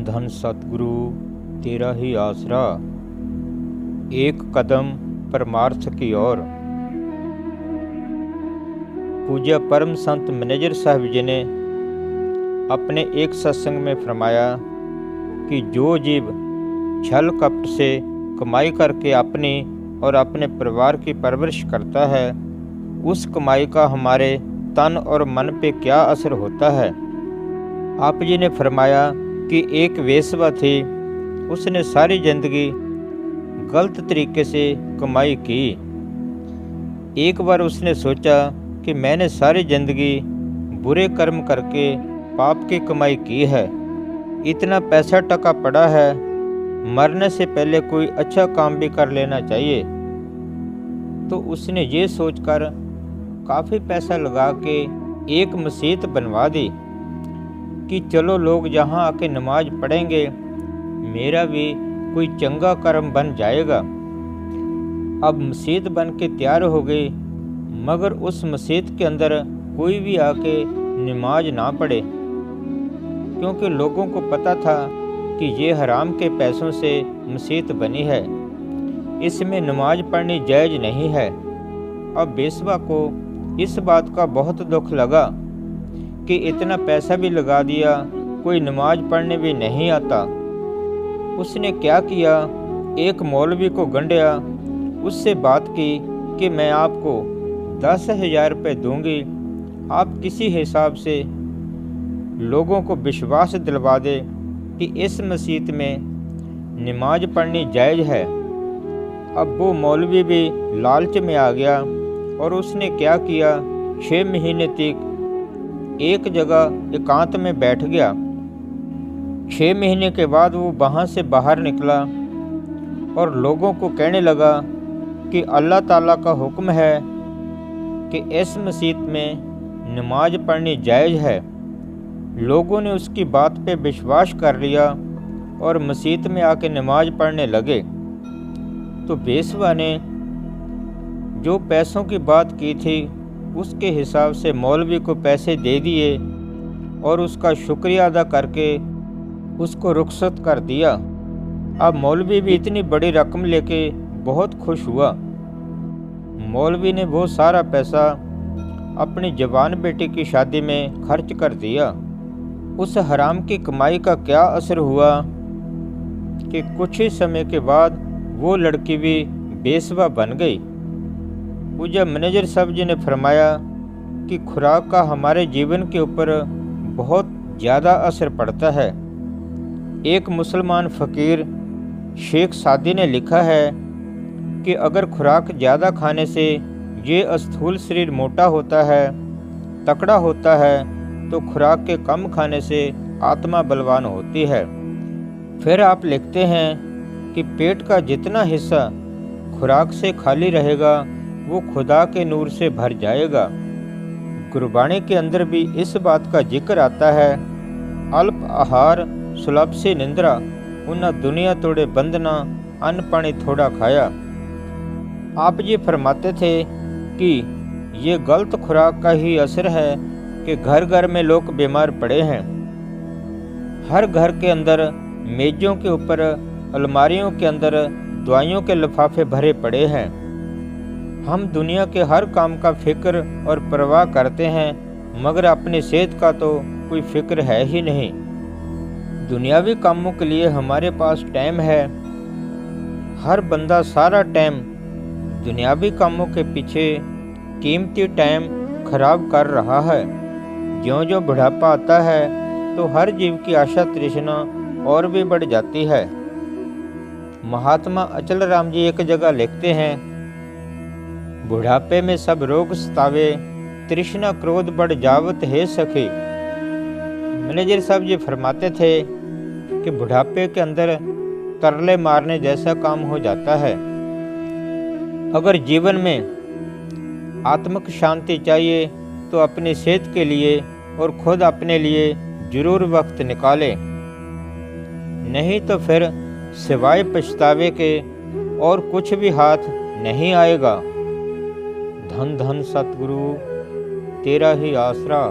धन धन सतगुरु तेरा ही आसरा, एक कदम परमार्थ की ओर। पूज्य परम संत मैनेजर साहब जी ने अपने एक सत्संग में फरमाया कि जो जीव छल कपट से कमाई करके अपनी और अपने परिवार की परवरिश करता है, उस कमाई का हमारे तन और मन पे क्या असर होता है। आप जी ने फरमाया कि एक वेश्या थी, उसने सारी जिंदगी गलत तरीके से कमाई की। एक बार उसने सोचा कि मैंने सारी जिंदगी बुरे कर्म करके पाप की कमाई की है, इतना पैसा टका पड़ा है, मरने से पहले कोई अच्छा काम भी कर लेना चाहिए। तो उसने ये सोचकर काफ़ी पैसा लगा के एक मस्जिद बनवा दी कि चलो लोग यहाँ आके नमाज पढ़ेंगे, मेरा भी कोई चंगा कर्म बन जाएगा। अब मस्जिद बन के तैयार हो गई, मगर उस मस्जिद के अंदर कोई भी आके नमाज ना पढ़े, क्योंकि लोगों को पता था कि ये हराम के पैसों से मस्जिद बनी है, इसमें नमाज पढ़नी जायज़ नहीं है। अब वेश्या को इस बात का बहुत दुख लगा कि इतना पैसा भी लगा दिया, कोई नमाज पढ़ने भी नहीं आता। उसने क्या किया, एक मौलवी को गंढया, उससे बात की कि मैं आपको 10,000 रुपये दूंगी, आप किसी हिसाब से लोगों को विश्वास दिलवा दे कि इस मस्जिद में नमाज पढ़नी जायज़ है। अब वो मौलवी भी लालच में आ गया और उसने क्या किया, 6 महीने तक एक जगह एकांत में बैठ गया। 6 महीने के बाद वो वहाँ से बाहर निकला और लोगों को कहने लगा कि अल्लाह ताला का हुक्म है कि इस मस्जिद में नमाज पढ़नी जायज़ है। लोगों ने उसकी बात पे विश्वास कर लिया और मस्जिद में आके नमाज पढ़ने लगे। तो वेश्या ने जो पैसों की बात की थी उसके हिसाब से मौलवी को पैसे दे दिए और उसका शुक्रिया अदा करके उसको रुखसत कर दिया। अब मौलवी भी इतनी बड़ी रकम लेके बहुत खुश हुआ। मौलवी ने वो सारा पैसा अपनी जवान बेटी की शादी में खर्च कर दिया। उस हराम की कमाई का क्या असर हुआ कि कुछ ही समय के बाद वो लड़की भी वेश्या बन गई। पूज्य मैनेजर साहब जी ने फरमाया कि खुराक का हमारे जीवन के ऊपर बहुत ज़्यादा असर पड़ता है। एक मुसलमान फ़कीर शेख सादी ने लिखा है कि अगर खुराक ज़्यादा खाने से ये स्थूल शरीर मोटा होता है, तकड़ा होता है, तो खुराक के कम खाने से आत्मा बलवान होती है। फिर आप लिखते हैं कि पेट का जितना हिस्सा खुराक से खाली रहेगा वो खुदा के नूर से भर जाएगा। गुरबाणी के अंदर भी इस बात का जिक्र आता है, अल्प आहार सुलभ से निंद्रा, उन्ना दुनिया तोड़े बंधना, अन्न पानी थोड़ा खाया। आप ये फरमाते थे कि ये गलत खुराक का ही असर है कि घर घर में लोग बीमार पड़े हैं। हर घर के अंदर मेज़ों के ऊपर, अलमारियों के अंदर दवाइयों के लिफाफे भरे पड़े हैं। हम दुनिया के हर काम का फिक्र और परवाह करते हैं, मगर अपनी सेहत का तो कोई फिक्र है ही नहीं। दुनियावी कामों के लिए हमारे पास टाइम है, हर बंदा सारा टाइम दुनियावी कामों के पीछे कीमती टाइम खराब कर रहा है। ज्यों-ज्यों बुढ़ापा आता है तो हर जीव की आशा तृष्णा और भी बढ़ जाती है। महात्मा अचल राम जी एक जगह लिखते हैं, बुढ़ापे में सब रोग सतावे, तृष्णा क्रोध बढ़ जावत है सखी। मैनेजर साहब जी फरमाते थे कि बुढ़ापे के अंदर तरले मारने जैसा काम हो जाता है। अगर जीवन में आत्मिक शांति चाहिए तो अपनी सेहत के लिए और खुद अपने लिए जरूर वक्त निकालें, नहीं तो फिर सिवाय पछतावे के और कुछ भी हाथ नहीं आएगा। धन धन सतगुरु तेरा ही आसरा।